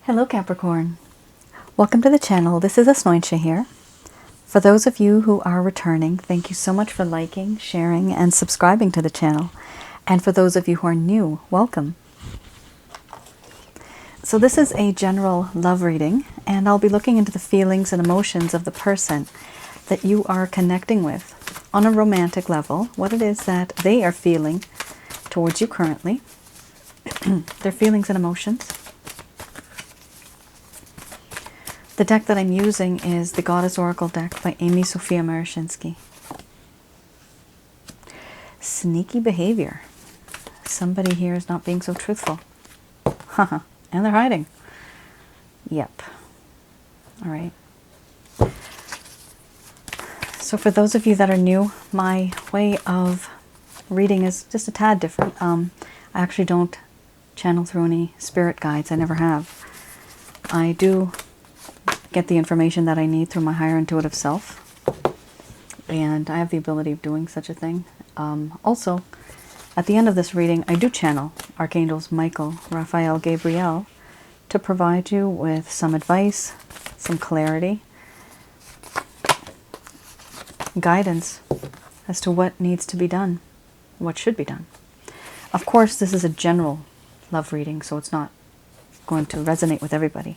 Hello Capricorn. Welcome to the channel. This is Asnointia here. For those of you who are returning, thank you so much for liking, sharing, and subscribing to the channel. And for those of you who are new, welcome. So this is a general love reading, and I'll be looking into the feelings and emotions of the person that you are connecting with on a romantic level, what it is that they are feeling towards you currently, their feelings and emotions. The deck that I'm using is the Goddess Oracle deck by Amy Sophia Marashinsky. Sneaky behavior. Somebody here is not being so truthful. Haha, and they're hiding. Yep. All right. So for those of you that are new, my way of reading is just a tad different. I actually don't channel through any spirit guides. I never have. I do get the information that I need through my higher intuitive self, and I have the ability of doing such a thing. Also, at the end of this reading, I do channel Archangels Michael, Raphael, Gabriel to provide you with some advice, some clarity, guidance as to what needs to be done, what should be done. Of course, this is a general love reading, so it's not going to resonate with everybody.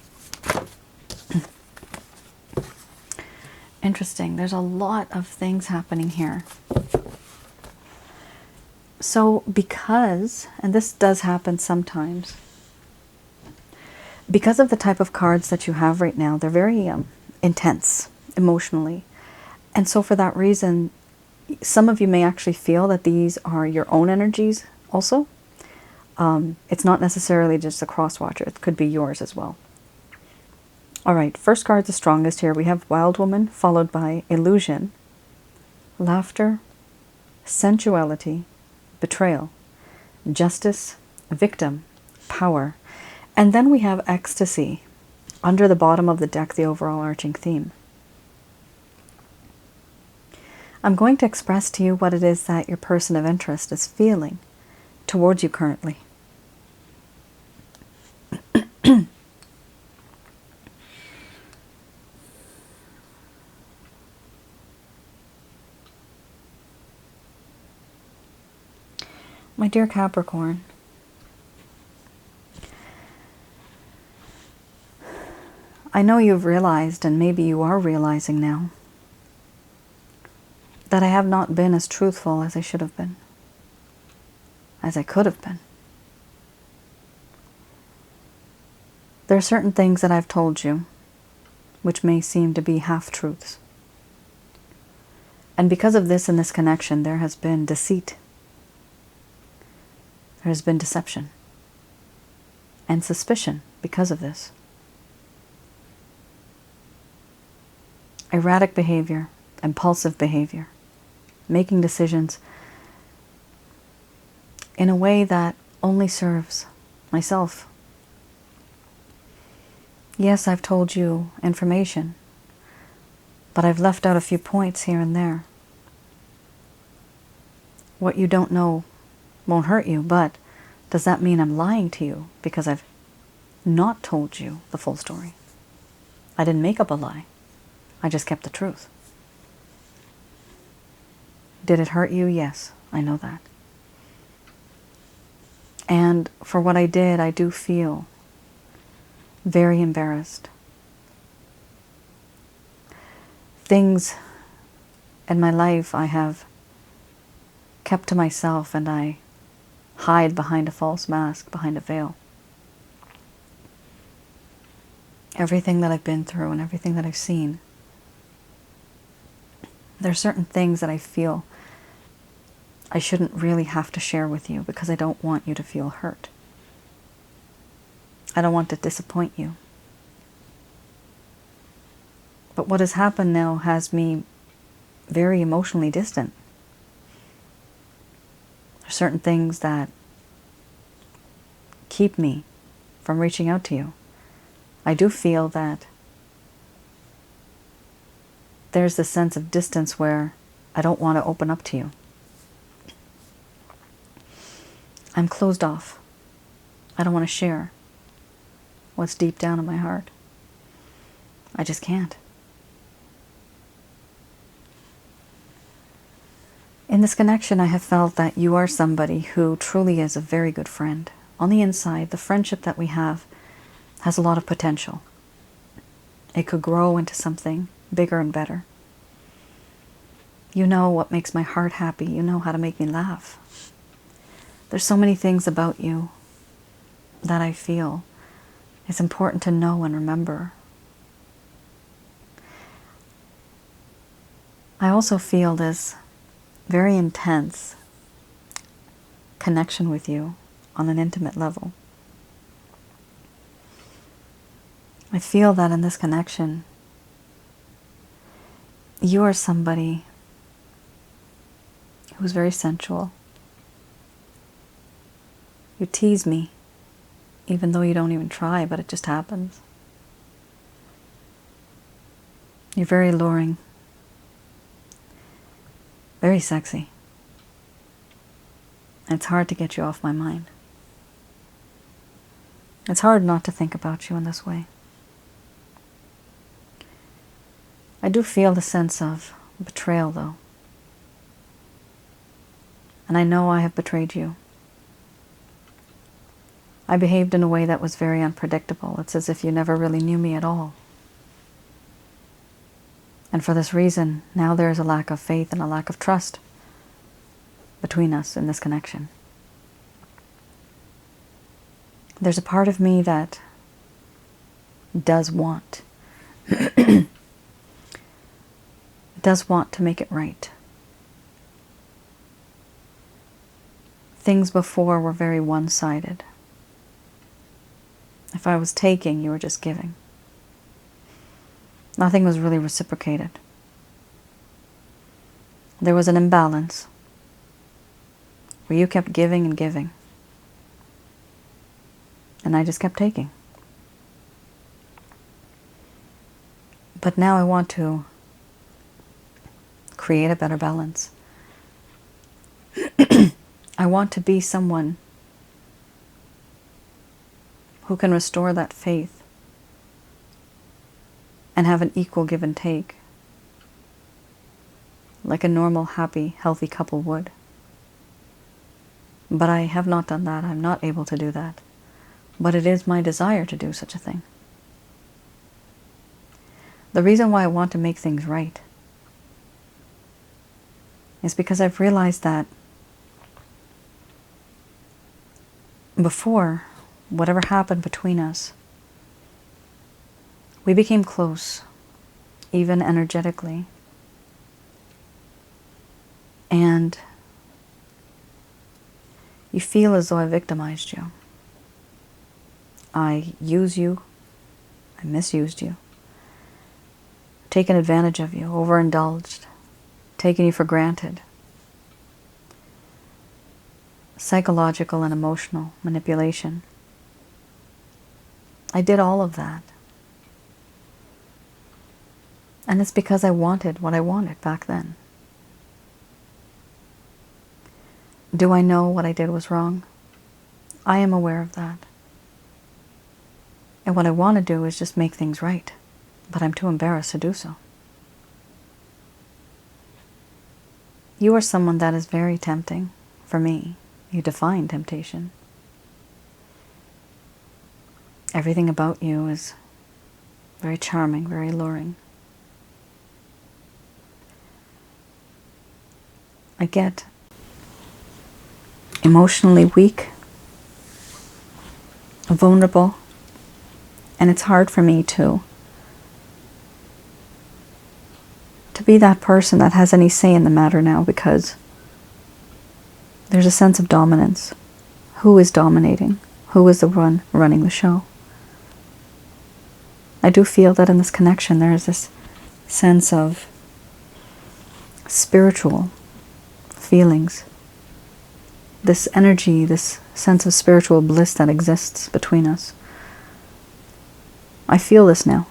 Interesting. There's a lot of things happening here. So because, and this does happen sometimes, because of the type of cards that you have right now, they're very intense emotionally. And so for that reason, some of you may actually feel that these are your own energies also. It's not necessarily just a cross-watcher. It could be yours as well. All right, first card, the strongest here. We have Wild Woman, followed by Illusion, Laughter, Sensuality, Betrayal, Justice, Victim, Power. And then we have Ecstasy, under the bottom of the deck, the overall arching theme. I'm going to express to you what it is that your person of interest is feeling towards you currently. My dear Capricorn, I know you've realized, and maybe you are realizing now, that I have not been as truthful as I should have been, as I could have been. There are certain things that I've told you which may seem to be half-truths. And because of this and this connection, there has been deceit. There has been deception and suspicion because of this. Erratic behavior, impulsive behavior, making decisions in a way that only serves myself. Yes, I've told you information, but I've left out a few points here and there. What you don't know won't hurt you, but does that mean I'm lying to you because I've not told you the full story? I didn't make up a lie. I just kept the truth. Did it hurt you? Yes, I know that. And for what I did, I do feel very embarrassed. Things in my life I have kept to myself, and I hide behind a false mask, behind a veil. Everything that I've been through and everything that I've seen, there are certain things that I feel I shouldn't really have to share with you because I don't want you to feel hurt. I don't want to disappoint you. But what has happened now has me very emotionally distant. There are certain things that keep me from reaching out to you. I do feel that there's this sense of distance where I don't want to open up to you. I'm closed off. I don't want to share. what's deep down in my heart. I just can't. In this connection, I have felt that you are somebody who truly is a very good friend. On the inside, the friendship that we have has a lot of potential. It could grow into something bigger and better. You know what makes my heart happy. You know how to make me laugh. There's so many things about you that I feel it's important to know and remember. I also feel this very intense connection with you on an intimate level. I feel that in this connection, you are somebody who's very sensual. You tease me, even though you don't even try, but it just happens. You're very alluring, very sexy. It's hard to get you off my mind. It's hard not to think about you in this way. I do feel the sense of betrayal, though. And I know I have betrayed you. I behaved in a way that was very unpredictable. It's as if you never really knew me at all. And for this reason, now there is a lack of faith and a lack of trust between us in this connection. There's a part of me that does want to make it right. Things before were very one-sided. If I was taking, you were just giving. Nothing was really reciprocated. There was an imbalance where you kept giving and giving, and I just kept taking. But now I want to create a better balance. I want to be someone who can restore that faith and have an equal give and take, like a normal, happy, healthy couple would. But I have not done that. I'm not able to do that. But it is my desire to do such a thing. The reason why I want to make things right is because I've realized that before, whatever happened between us, we became close, even energetically. And you feel as though I victimized you. I used you. I misused you. Taken advantage of you, overindulged, taken you for granted. Psychological and emotional manipulation. I did all of that. And it's because I wanted what I wanted back then. Do I know what I did was wrong? I am aware of that. And what I want to do is just make things right. But I'm too embarrassed to do so. You are someone that is very tempting for me. You define temptation. Everything about you is very charming, very alluring. I get emotionally weak, vulnerable, and it's hard for me to be that person that has any say in the matter now, because there's a sense of dominance. Who is dominating? Who is the one running the show? I do feel that in this connection there is this sense of spiritual feelings, this energy, this sense of spiritual bliss that exists between us. I feel this now.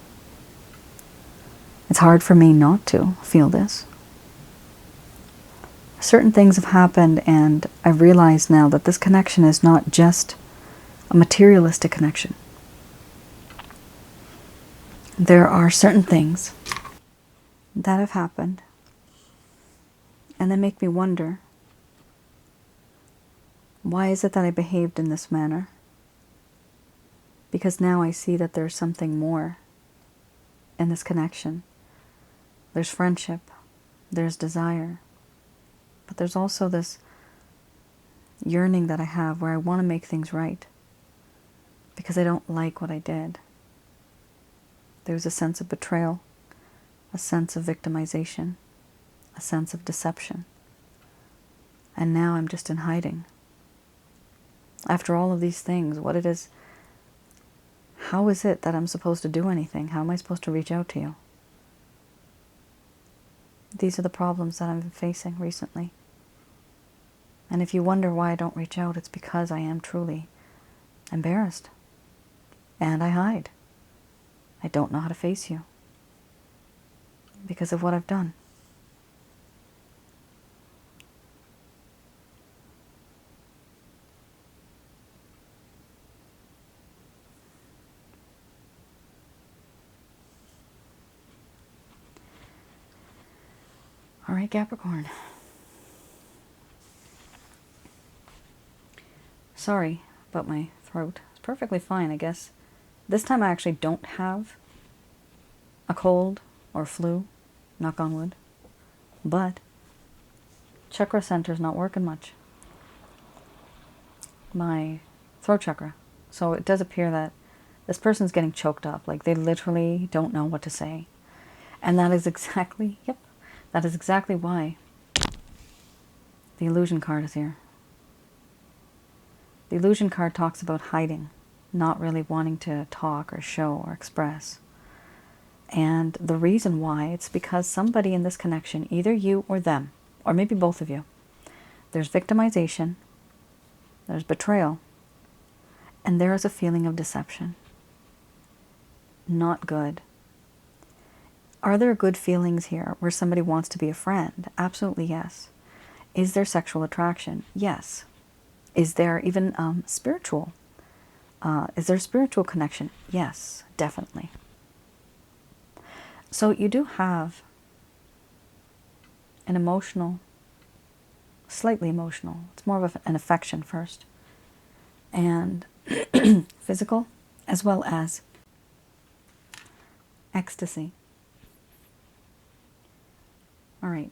It's hard for me not to feel this. Certain things have happened, and I realize now that this connection is not just a materialistic connection. There are certain things that have happened and they make me wonder, why is it that I behaved in this manner? Because now I see that there's something more in this connection. There's friendship, there's desire, but there's also this yearning that I have where I want to make things right because I don't like what I did. There's a sense of betrayal, a sense of victimization, a sense of deception. And now I'm just in hiding. After all of these things, what it is, how is it that I'm supposed to do anything? How am I supposed to reach out to you? These are the problems that I've been facing recently. And if you wonder why I don't reach out, it's because I am truly embarrassed. And I hide. I don't know how to face you because of what I've done. All right, Capricorn. Sorry about my throat. It's perfectly fine, I guess. This time I actually don't have a cold or flu, knock on wood. But chakra center's not working much. My throat chakra. So it does appear that this person's getting choked up. Like they literally don't know what to say. And that is exactly, that is exactly why the illusion card is here. The illusion card talks about hiding, not really wanting to talk or show or express. And the reason why, it's because somebody in this connection, either you or them, or maybe both of you, there's victimization, there's betrayal, and there is a feeling of deception. Not good. Are there good feelings here where somebody wants to be a friend? Absolutely yes. Is there sexual attraction? Yes. Is there even spiritual? Is there a spiritual connection? Yes, definitely. So you do have an emotional, slightly emotional, it's more of an affection first, and physical, as well as ecstasy. All right.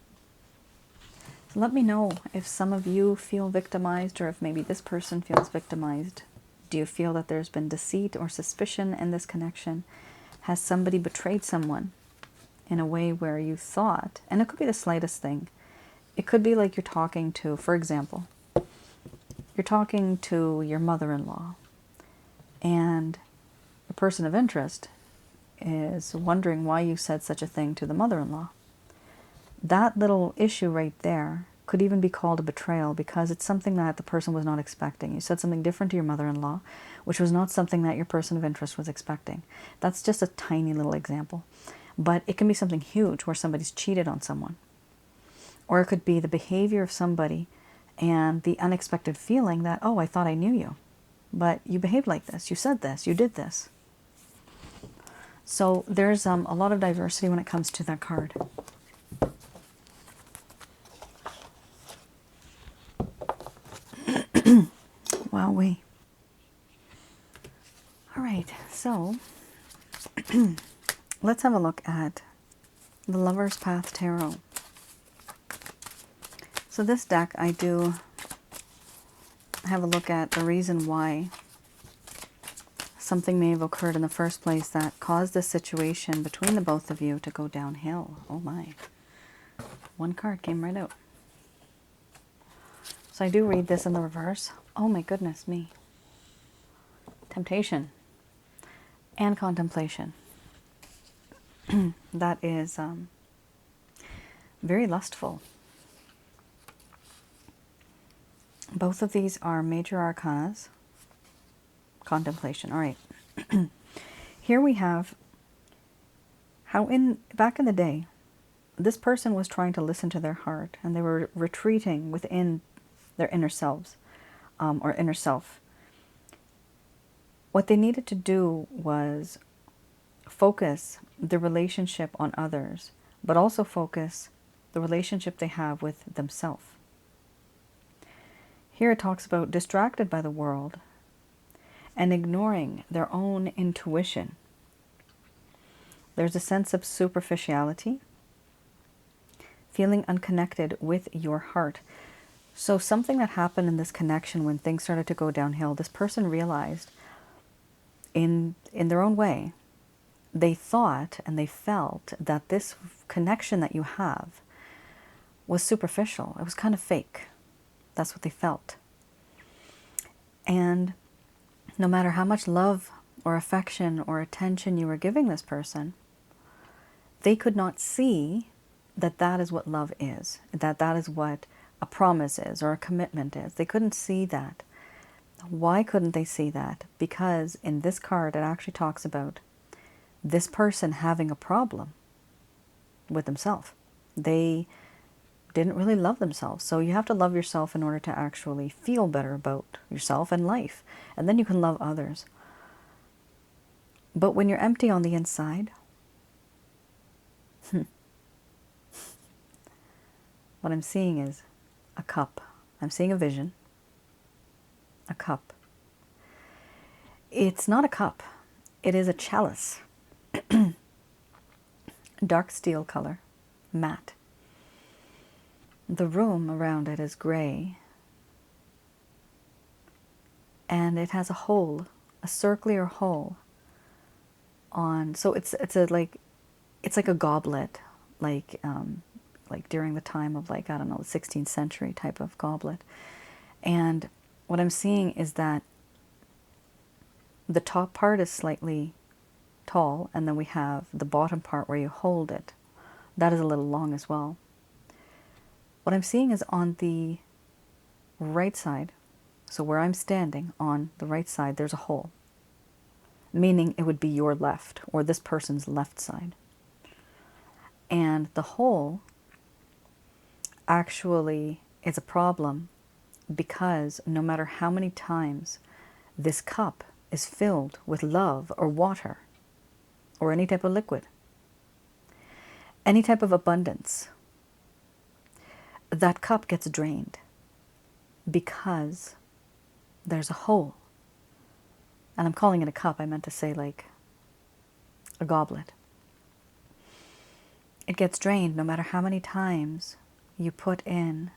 So let me know if some of you feel victimized, or if maybe this person feels victimized. Do you feel that there's been deceit or suspicion in this connection? Has somebody betrayed someone in a way where you thought, and it could be the slightest thing. It could be like you're talking to, for example, you're talking to your mother-in-law, and the person of interest is wondering why you said such a thing to the mother-in-law. That little issue right there could even be called a betrayal because it's something that the person was not expecting. You said something different to your mother-in-law, which was not something that your person of interest was expecting. That's just a tiny little example. But it can be something huge where somebody's cheated on someone. Or it could be the behavior of somebody and the unexpected feeling that, oh, I thought I knew you, but you behaved like this, you said this, you did this. So there's a lot of diversity when it comes to that card. Wowee. All right, so let's have a look at the Lover's Path Tarot. So this deck, I do have a look at the reason why something may have occurred in the first place that caused this situation between the both of you to go downhill. Oh my. One card came right out. So I do read this in the reverse. Oh my goodness me. Temptation and contemplation. That is very lustful. Both of these are major arcanas. Contemplation. All right. Here we have how back in the day, this person was trying to listen to their heart, and they were retreating within their inner selves, or inner self. What they needed to do was focus the relationship on others, but also focus the relationship they have with themselves. Here it talks about distracted by the world and ignoring their own intuition. There's a sense of superficiality, feeling unconnected with your heart. So something that happened in this connection when things started to go downhill, this person realized in their own way, they thought and they felt that this connection that you have was superficial. It was kind of fake. That's what they felt. And no matter how much love or affection or attention you were giving this person, they could not see that that is what love is, that that is what a promise is or a commitment is. They couldn't see that. Why couldn't they see that? Because in this card, it actually talks about this person having a problem with themselves. They didn't really love themselves. So you have to love yourself in order to actually feel better about yourself and life. And then you can love others. But when you're empty on the inside, what I'm seeing is a cup. I'm seeing a vision. A cup. It's not a cup. It is a chalice. Dark steel color. Matte. The room around it is gray. And it has a hole. A circular hole. So it's like a goblet. Like during the time of, like, I don't know, the 16th century type of goblet. And what I'm seeing is that the top part is slightly tall, and then we have the bottom part where you hold it. That is a little long as well. What I'm seeing is on the right side, so where I'm standing on the right side, there's a hole, meaning it would be your left or this person's left side. And the hole actually is a problem because no matter how many times this cup is filled with love or water or any type of liquid, any type of abundance, that cup gets drained because there's a hole. And I'm calling it a cup. I meant to say like a goblet. It gets drained no matter how many times you put in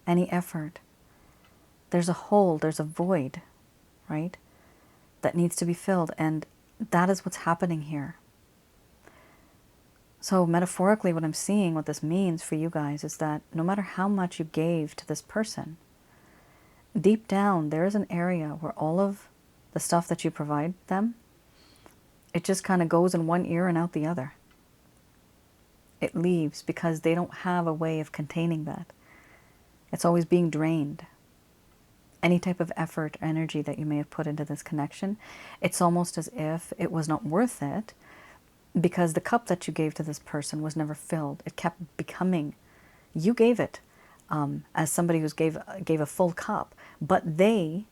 any effort. There's a hole, there's a void, right? That needs to be filled. And that is what's happening here. So metaphorically, what I'm seeing, what this means for you guys is that no matter how much you gave to this person, deep down, there is an area where all of the stuff that you provide them, it just kind of goes in one ear and out the other. It leaves because they don't have a way of containing that. It's always being drained. Any type of effort or energy that you may have put into this connection, it's almost as if it was not worth it because the cup that you gave to this person was never filled. It kept becoming, you gave it as somebody who gave a full cup, but they,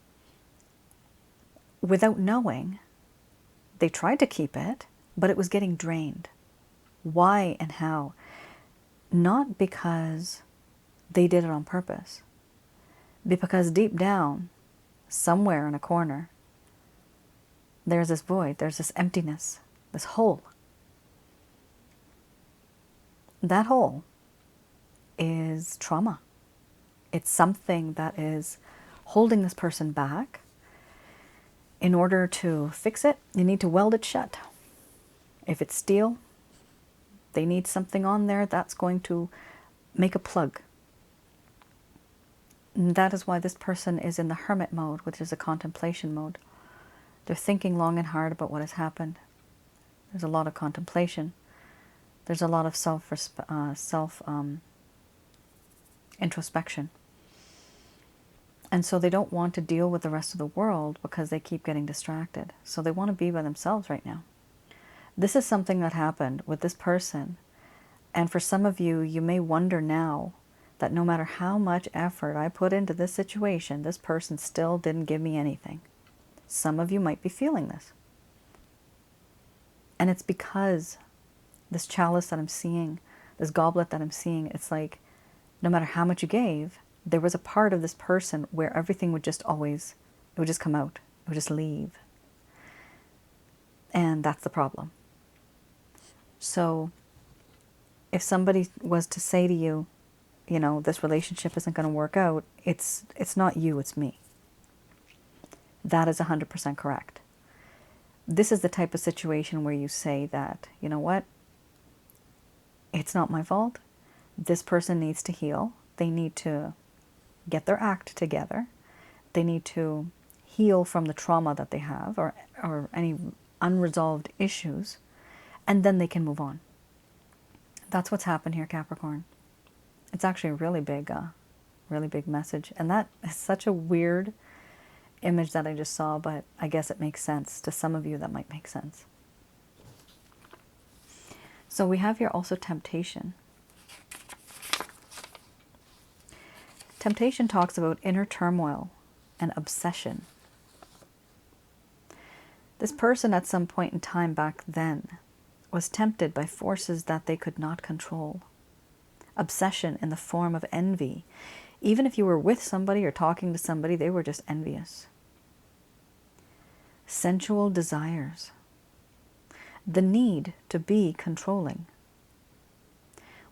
without knowing, they tried to keep it, but it was getting drained. Why and how? Not because they did it on purpose. Because deep down, somewhere in a corner, there's this void, there's this emptiness, this hole. That hole is trauma. It's something that is holding this person back. In order to fix it, you need to weld it shut. If it's steel, they need something on there that's going to make a plug. And that is why this person is in the hermit mode, which is a contemplation mode. They're thinking long and hard about what has happened. There's a lot of contemplation. There's a lot of introspection. And so they don't want to deal with the rest of the world because they keep getting distracted. So they want to be by themselves right now. This is something that happened with this person. And for some of you, you may wonder now that no matter how much effort I put into this situation, this person still didn't give me anything. Some of you might be feeling this. And it's because this chalice that I'm seeing, this goblet that I'm seeing, it's like no matter how much you gave, there was a part of this person where everything would just always, it would just come out. It would just leave. And that's the problem. So if somebody was to say to you, you know, this relationship isn't going to work out, it's not you, it's me. That is 100% correct. This is the type of situation where you say that, you know what, it's not my fault. This person needs to heal. They need to get their act together. They need to heal from the trauma that they have, or any unresolved issues, and then they can move on. That's what's happened here, Capricorn. It's actually a really big message. And that is such a weird image that I just saw, but I guess it makes sense. To some of you, that might make sense. So we have here also temptation. Temptation talks about inner turmoil and obsession. This person at some point in time back then was tempted by forces that they could not control. Obsession in the form of envy. Even if you were with somebody or talking to somebody, they were just envious. Sensual desires. The need to be controlling.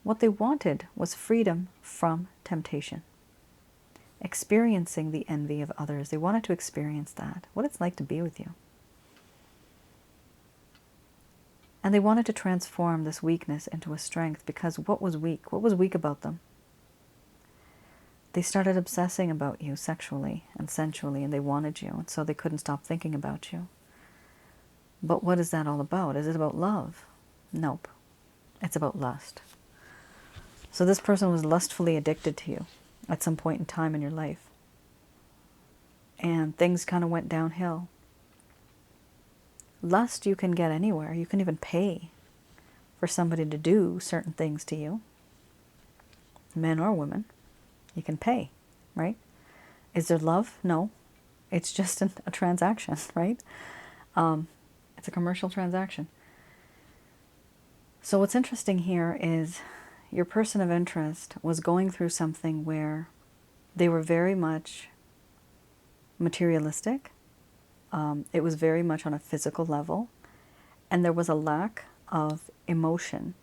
What they wanted was freedom from temptation. Experiencing the envy of others. They wanted to experience that. What it's like to be with you. And they wanted to transform this weakness into a strength, because what was weak? What was weak about them? They started obsessing about you sexually and sensually, and they wanted you, and so they couldn't stop thinking about you. But what is that all about? Is it about love? Nope. It's about lust. So this person was lustfully addicted to you at some point in time in your life. And things kind of went downhill. Lust you can get anywhere. You can even pay for somebody to do certain things to you. Men or women. You can pay, right? Is there love? No. It's just a transaction, right? It's a commercial transaction. So what's interesting here is your person of interest was going through something where they were very much materialistic. It was very much on a physical level, and there was a lack of emotion.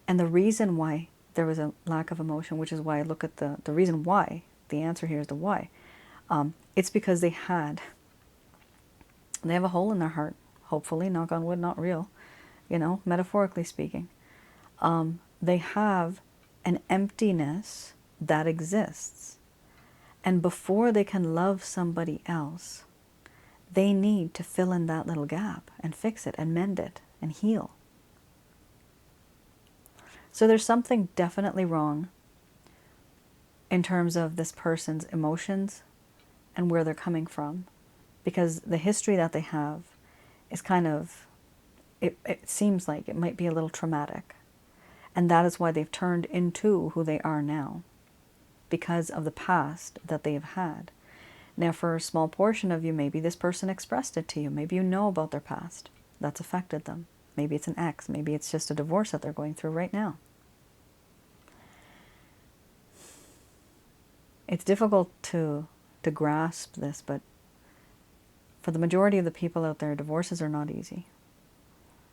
And the reason why there was a lack of emotion, which is why I look at the reason why, the answer here is the why. It's because they have a hole in their heart, hopefully, knock on wood, not real, metaphorically speaking. They have an emptiness that exists. And before they can love somebody else, they need to fill in that little gap and fix it and mend it and heal. So there's something definitely wrong in terms of this person's emotions and where they're coming from, because the history that they have is kind of, it seems like it might be a little traumatic. And that is why they've turned into who they are now, because of the past that they've had. Now, for a small portion of you, maybe this person expressed it to you. Maybe you know about their past that's affected them. Maybe it's an ex. Maybe it's just a divorce that they're going through right now. It's difficult to grasp this, but for the majority of the people out there, divorces are not easy.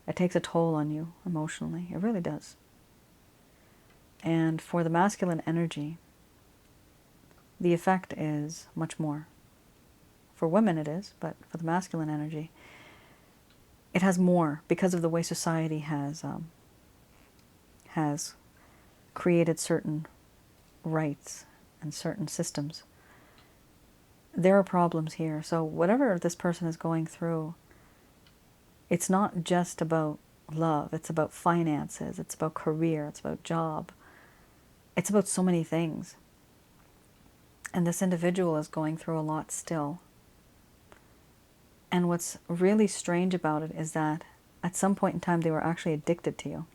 It takes a toll on you emotionally. It really does. And for the masculine energy, the effect is much more. For women it is, but for the masculine energy, it has more, because of the way society has created certain rights and certain systems. There are problems here. So whatever this person is going through, it's not just about love. It's about finances. It's about career. It's about job. It's about so many things. And this individual is going through a lot still. And what's really strange about it is that at some point in time they were actually addicted to you.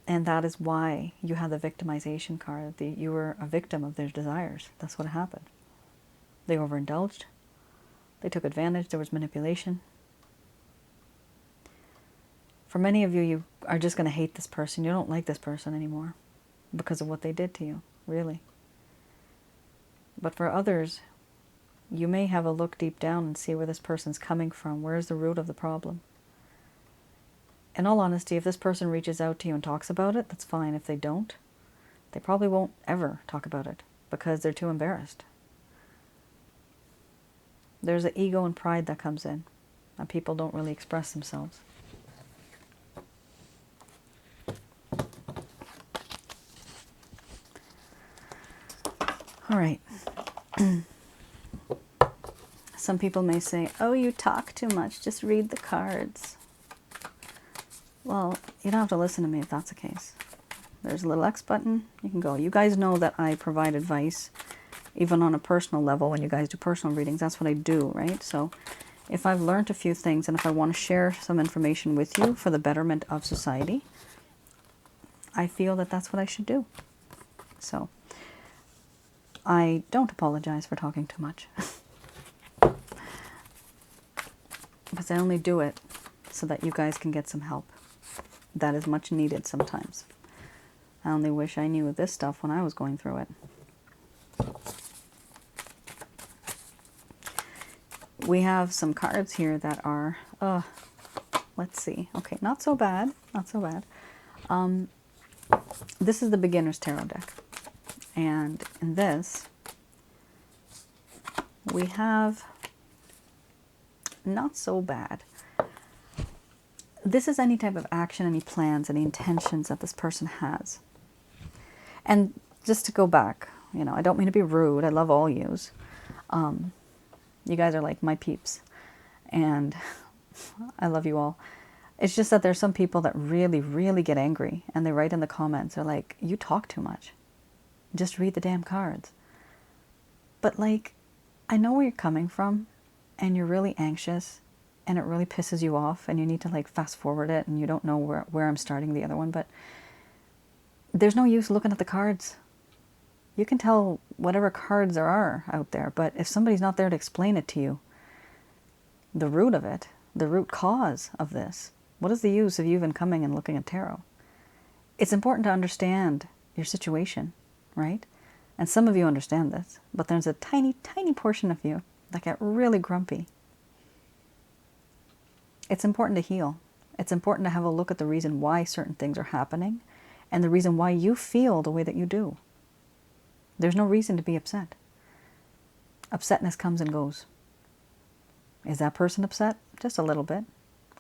And that is why you had the victimization card. You were a victim of their desires. That's what happened. They overindulged. They took advantage. There was manipulation. For many of you, you are just going to hate this person. You don't like this person anymore because of what they did to you, really. But for others, you may have a look deep down and see where this person's coming from. Where's the root of the problem? In all honesty, if this person reaches out to you and talks about it, that's fine. If they don't, they probably won't ever talk about it because they're too embarrassed. There's an ego and pride that comes in, and people don't really express themselves. All right. Some people may say, oh, you talk too much, just read the cards. Well, you don't have to listen to me if that's the case. There's a little X button, you can go. You guys know that I provide advice, even on a personal level, when you guys do personal readings. That's what I do, right? So if I've learned a few things and if I want to share some information with you for the betterment of society, I feel that that's what I should do. So I don't apologize for talking too much. Because I only do it so that you guys can get some help. That is much needed sometimes. I only wish I knew this stuff when I was going through it. We have some cards here that are, let's see. Okay, not so bad, not so bad. This is the beginner's tarot deck. And in this, we have not so bad. This is any type of action, any plans, any intentions that this person has. And just to go back, you know, I don't mean to be rude. I love all yous. You guys are like my peeps. And I love you all. It's just that there's some people that really, really get angry. And they write in the comments, they're like, you talk too much. Just read the damn cards. But like, I know where you're coming from. And you're really anxious. And it really pisses you off. And you need to like fast forward it. And you don't know where I'm starting the other one. But there's no use looking at the cards. You can tell whatever cards there are out there, but if somebody's not there to explain it to you, the root of it, the root cause of this, what is the use of you even coming and looking at tarot? It's important to understand your situation, right? And some of you understand this, but there's a tiny, tiny portion of you that get really grumpy. It's important to heal. It's important to have a look at the reason why certain things are happening and the reason why you feel the way that you do. There's no reason to be upset. Upsetness comes and goes. Is that person upset? Just a little bit.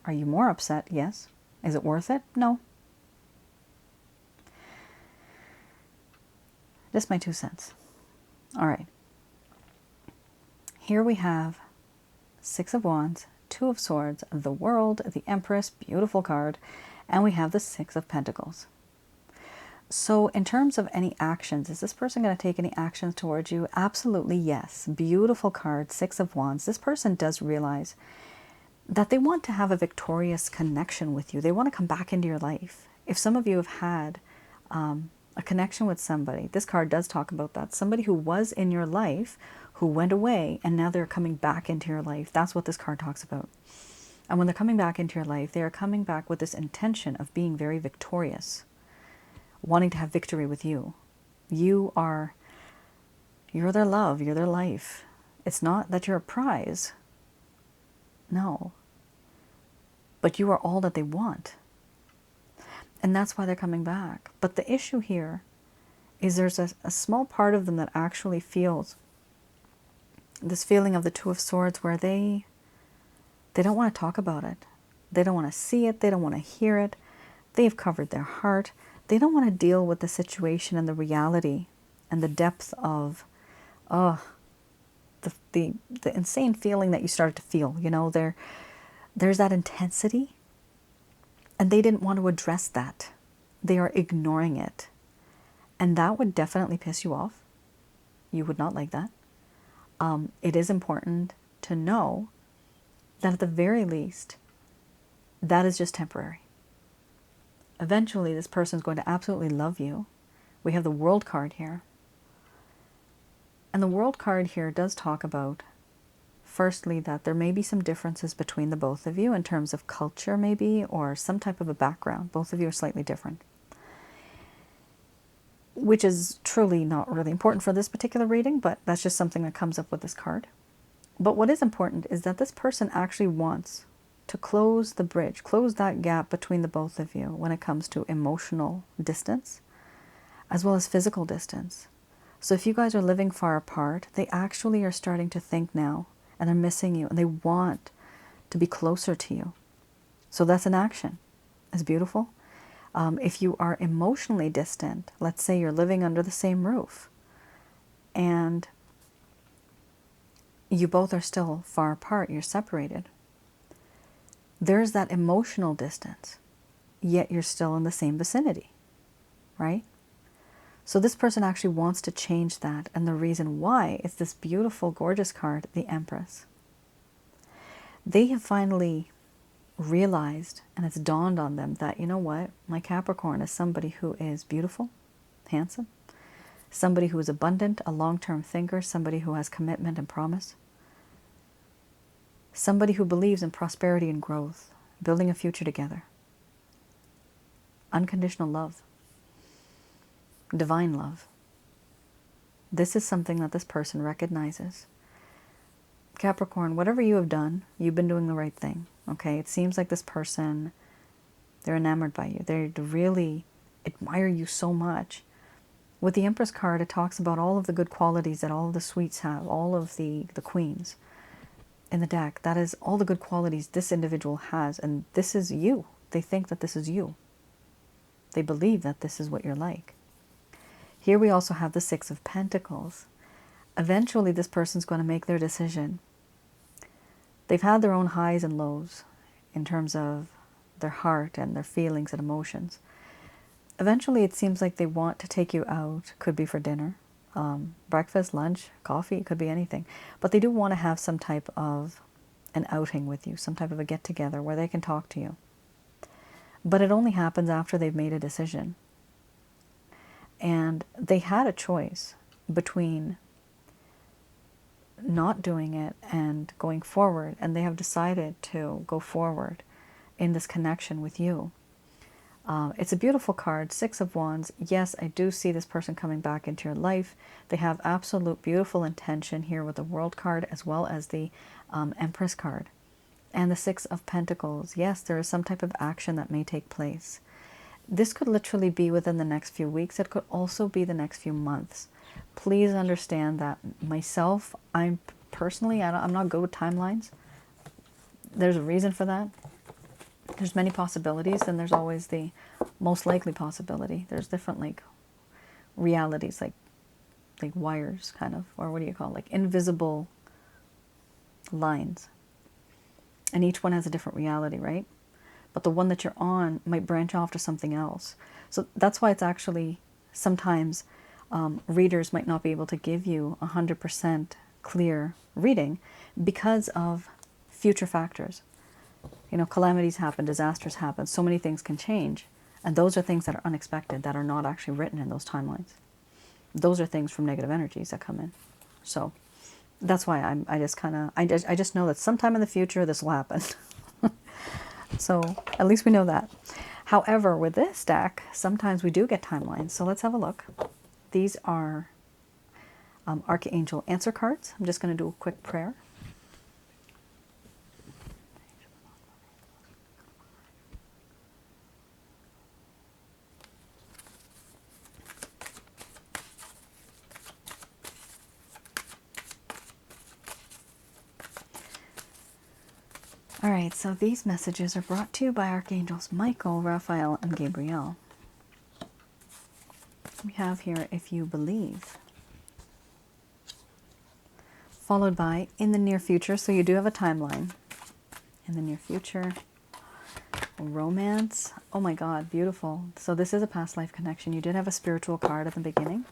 Are you more upset? Yes. Is it worth it? No. Just my 2 cents. All right. Here we have 6 of Wands, 2 of Swords, the World, the Empress, beautiful card, and we have the 6 of Pentacles. So in terms of any actions, is this person going to take any actions towards you? Absolutely yes. Beautiful card, 6 of Wands. This person does realize that they want to have a victorious connection with you. They want to come back into your life. If some of you have had a connection with somebody, this card does talk about that. Somebody who was in your life, who went away, and now they're coming back into your life. That's what this card talks about. And when they're coming back into your life, they are coming back with this intention of being very victorious, wanting to have victory with you. You're their love, you're their life. It's not that you're a prize. No. But you are all that they want. And that's why they're coming back. But the issue here is there's a small part of them that actually feels this feeling of the 2 of Swords where they don't want to talk about it. They don't want to see it. They don't want to hear it. They've covered their heart. They don't want to deal with the situation and the reality and the depth of the insane feeling that you started to feel. You know, there's that intensity, and they didn't want to address that. They are ignoring it. And that would definitely piss you off. You would not like that. It is important to know that at the very least, that is just temporary. Eventually, this person is going to absolutely love you. We have the World card here. And the World card here does talk about firstly, that there may be some differences between the both of you in terms of culture, maybe, or some type of a background. Both of you are slightly different, which is truly not really important for this particular reading, but that's just something that comes up with this card. But what is important is that this person actually wants to close the bridge, close that gap between the both of you when it comes to emotional distance, as well as physical distance. So if you guys are living far apart, they actually are starting to think now, and they're missing you, and they want to be closer to you. So that's an action. It's beautiful. If you are emotionally distant, let's say you're living under the same roof, and you both are still far apart, you're separated, there's that emotional distance, yet you're still in the same vicinity, right? So this person actually wants to change that, and the reason why is this beautiful, gorgeous card, the Empress. They have finally realized, and it's dawned on them that, you know what, my Capricorn is somebody who is beautiful, handsome, somebody who is abundant, a long-term thinker, somebody who has commitment and promise, somebody who believes in prosperity and growth, building a future together, unconditional love, divine love. This is something that this person recognizes. Capricorn, whatever you have done, you've been doing the right thing. Okay, it seems like this person, they're enamored by you. They really admire you so much. With the Empress card, it talks about all of the good qualities that all of the suites have, all of the queens in the deck. That is all the good qualities this individual has, and this is you. They think that this is you. They believe that this is what you're like. Here we also have the Six of Pentacles. Eventually, this person's going to make their decision. They've had their own highs and lows in terms of their heart and their feelings and emotions. Eventually, it seems like they want to take you out. Could be for dinner, breakfast, lunch, coffee. It could be anything. But they do want to have some type of an outing with you, some type of a get-together where they can talk to you. But it only happens after they've made a decision. And they had a choice between not doing it and going forward, and they have decided to go forward in this connection with you. It's a beautiful card, Six of Wands. Yes, I do see this person coming back into your life. They have absolute beautiful intention here with the World card, as well as the Empress card. And the Six of Pentacles. Yes, there is some type of action that may take place. This could literally be within the next few weeks. It could also be the next few months. Please understand that myself, I'm not good with timelines. There's a reason for that. There's many possibilities, and there's always the most likely possibility. There's different like realities, like wires, kind of, or what do you call it? Like invisible lines. And each one has a different reality, right? But the one that you're on might branch off to something else. So that's why it's actually sometimes readers might not be able to give you 100% clear reading because of future factors. You know, calamities happen, disasters happen, so many things can change. And those are things that are unexpected, that are not actually written in those timelines. Those are things from negative energies that come in. So that's why I just know that sometime in the future this will happen. So at least we know that. However, with this deck, sometimes we do get timelines. So let's have a look. These are Archangel answer cards. I'm just going to do a quick prayer. All right, so these messages are brought to you by Archangels Michael, Raphael, and Gabriel. We have here, if you believe, followed by in the near future. So you do have a timeline. In the near future, romance. Oh my God, beautiful. So this is a past life connection. You did have a spiritual card at the beginning.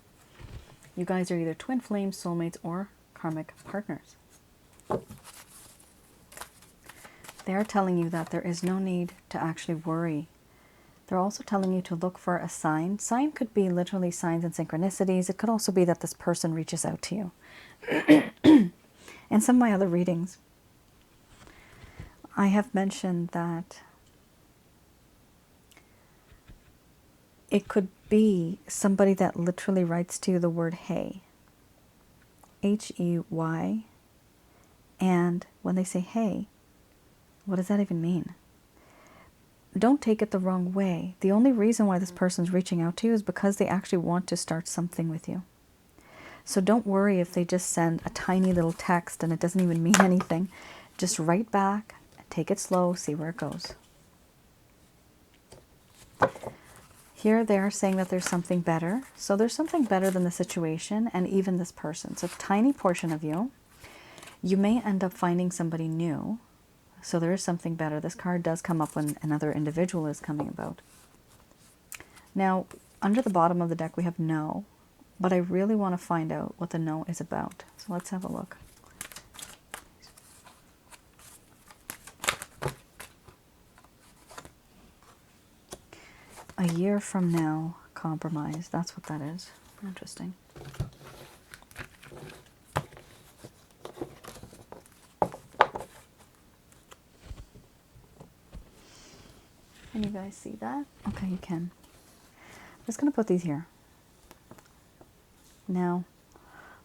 You guys are either twin flames, soulmates, or karmic partners. They are telling you that there is no need to actually worry. They're also telling you to look for a sign. Sign could be literally signs and synchronicities. It could also be that this person reaches out to you. In some of my other readings, I have mentioned that it could be somebody that literally writes to you the word hey, H-E-Y, and when they say hey, what does that even mean? Don't take it the wrong way. The only reason why this person's reaching out to you is because they actually want to start something with you. So don't worry if they just send a tiny little text and it doesn't even mean anything. Just write back, take it slow, see where it goes. Here they are saying that there's something better. So there's something better than the situation and even this person. So a tiny portion of you, you may end up finding somebody new. So there is something better. This card does come up when another individual is coming about. Now, under the bottom of the deck, we have no, but I really want to find out what the no is about. So let's have a look. A year from now, compromise. That's what that is. Interesting. Can you guys see that? Okay, you can. I'm just going to put these here. Now,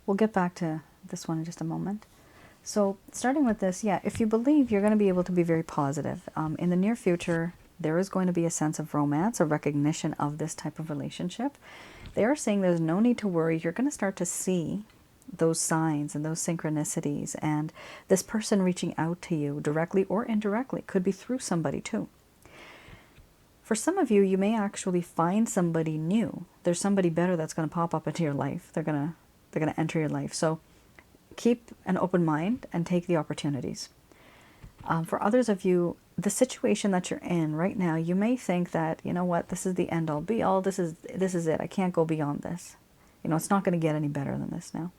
we'll get back to this one in just a moment. So, starting with this, yeah, if you believe, you're going to be able to be very positive. In the near future, there is going to be a sense of romance, a recognition of this type of relationship. They are saying there's no need to worry. You're going to start to see those signs and those synchronicities, and this person reaching out to you directly or indirectly could be through somebody too. For some of you, you may actually find somebody new. There's somebody better that's going to pop up into your life. They're going to enter your life. So keep an open mind and take the opportunities. For others of you, the situation that you're in right now, you may think that, you know what, this is the end all be all. This is it. I can't go beyond this. You know, it's not going to get any better than this now.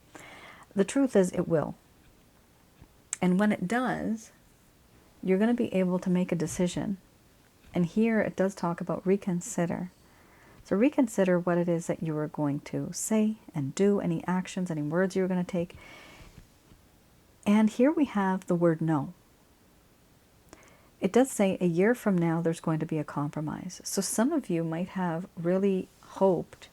The truth is, it will. And when it does, you're going to be able to make a decision. And here it does talk about reconsider. So reconsider what it is that you are going to say and do, any actions, any words you're going to take. And here we have the word no. It does say a year from now there's going to be a compromise. So some of you might have really hoped,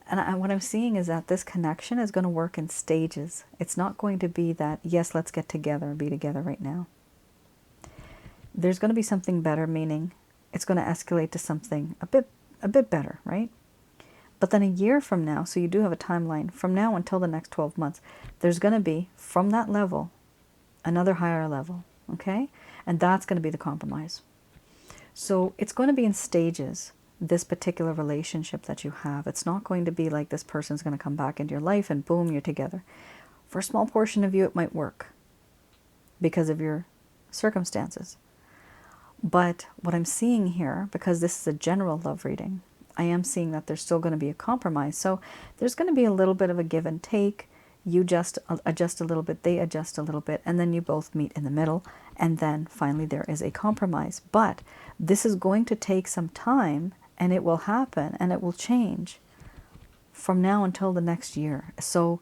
and what I'm seeing is that this connection is going to work in stages. It's not going to be that, yes, let's get together and be together right now. There's going to be something better, meaning it's going to escalate to something a bit better, right? But then a year from now, so you do have a timeline, from now until the next 12 months, there's going to be, from that level, another higher level, okay? And that's going to be the compromise. So it's going to be in stages, this particular relationship that you have. It's not going to be like this person's going to come back into your life and boom, you're together. For a small portion of you, it might work because of your circumstances. But what I'm seeing here, because this is a general love reading, I am seeing that there's still going to be a compromise. So there's going to be a little bit of a give and take. You just adjust a little bit, they adjust a little bit, and then you both meet in the middle. And then finally there is a compromise. But this is going to take some time, and it will happen, and it will change from now until the next year. So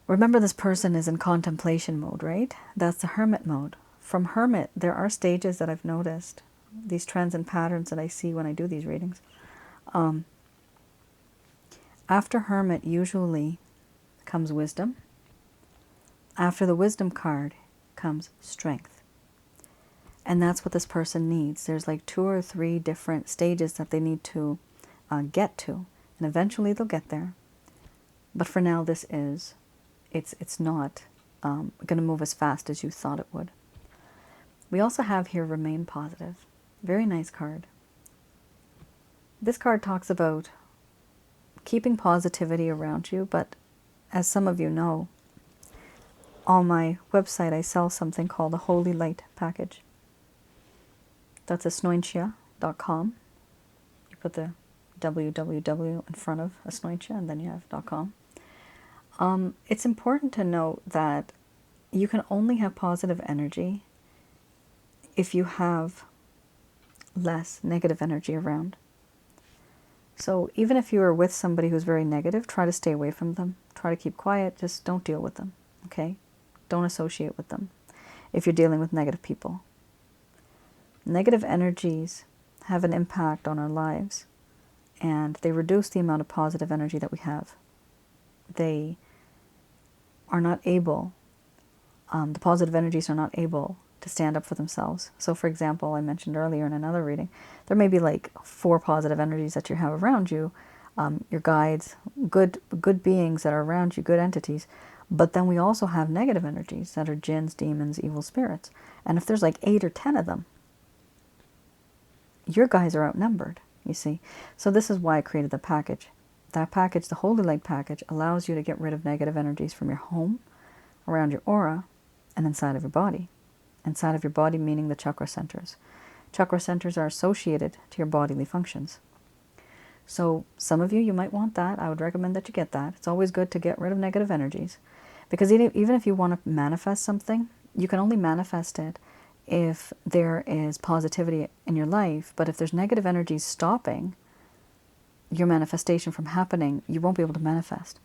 remember, this person is in contemplation mode, right? That's the hermit mode. From hermit, there are stages that I've noticed, these trends and patterns that I see when I do these readings. After hermit usually comes wisdom. After the wisdom card comes strength. And that's what this person needs. There's like 2 or 3 different stages that they need to get to. And eventually they'll get there. But for now, it's not going to move as fast as you thought it would. We also have here remain positive. Very nice card. This card talks about keeping positivity around you, but as some of you know, on my website I sell something called a Holy Light package. That's Asnointia.com. You put the www in front of Asnointia and then you have .com. It's important to note that you can only have positive energy if you have less negative energy around. So even if you are with somebody who's very negative, try to stay away from them. Try to keep quiet. Just don't deal with them, okay? Don't associate with them if you're dealing with negative people. Negative energies have an impact on our lives, and they reduce the amount of positive energy that we have. They are not able, the positive energies are not able to stand up for themselves. So for example, I mentioned earlier in another reading, there may be like 4 positive energies that you have around you, your guides, good beings that are around you, good entities. But then we also have negative energies that are jinns, demons, evil spirits. And if there's like 8 or 10 of them, your guys are outnumbered, you see. So this is why I created the package. That package, the Holy Light package, allows you to get rid of negative energies from your home, around your aura, and inside of your body. Inside of your body meaning the chakra centers. Chakra centers are associated to your bodily functions. So some of you, you might want that. I would recommend that you get that. It's always good to get rid of negative energies. Because even if you want to manifest something, you can only manifest it if there is positivity in your life. But if there's negative energies stopping your manifestation from happening, you won't be able to manifest.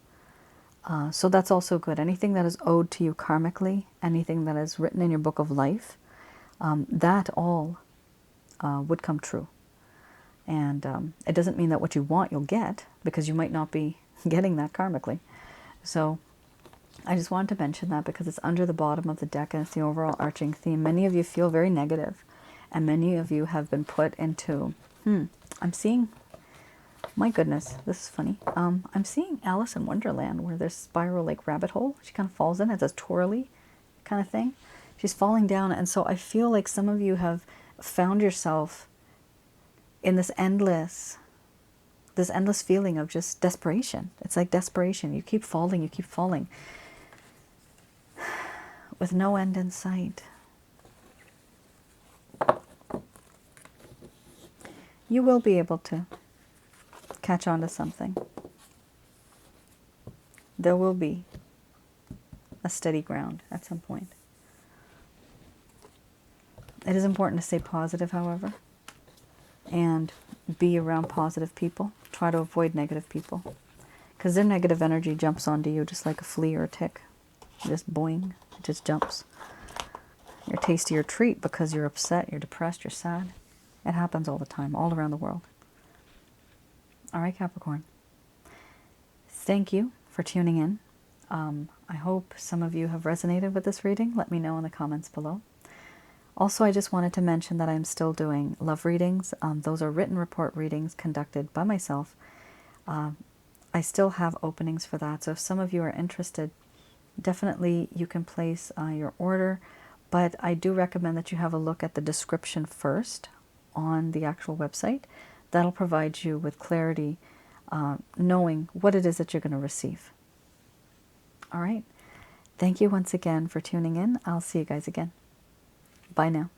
So that's also good. Anything that is owed to you karmically, anything that is written in your book of life, that all would come true. And it doesn't mean that what you want you'll get, because you might not be getting that karmically. So I just wanted to mention that because it's under the bottom of the deck and it's the overall arching theme. Many of you feel very negative, and many of you have been put into, I'm seeing, my goodness, this is funny. I'm seeing Alice in Wonderland, where there's spiral like rabbit hole. She kind of falls in. It's a twirly kind of thing. She's falling down. And so I feel like some of you have found yourself in this endless feeling of just desperation. It's like desperation. You keep falling, with no end in sight. You will be able to catch on to something. There will be a steady ground at some point. It is important to stay positive, however, and be around positive people. Try to avoid negative people, because their negative energy jumps onto you just like a flea or a tick. Just boing, it just jumps. You're tasty or treat because you're upset, you're depressed, you're sad. It happens all the time, all around the world. All right, Capricorn. Thank you for tuning in. I hope some of you have resonated with this reading. Let me know in the comments below. Also, I just wanted to mention that I'm still doing love readings. Those are written report readings conducted by myself. I still have openings for that. So if some of you are interested, definitely you can place your order. But I do recommend that you have a look at the description first on the actual website. That'll provide you with clarity, knowing what it is that you're going to receive. All right. Thank you once again for tuning in. I'll see you guys again. Bye now.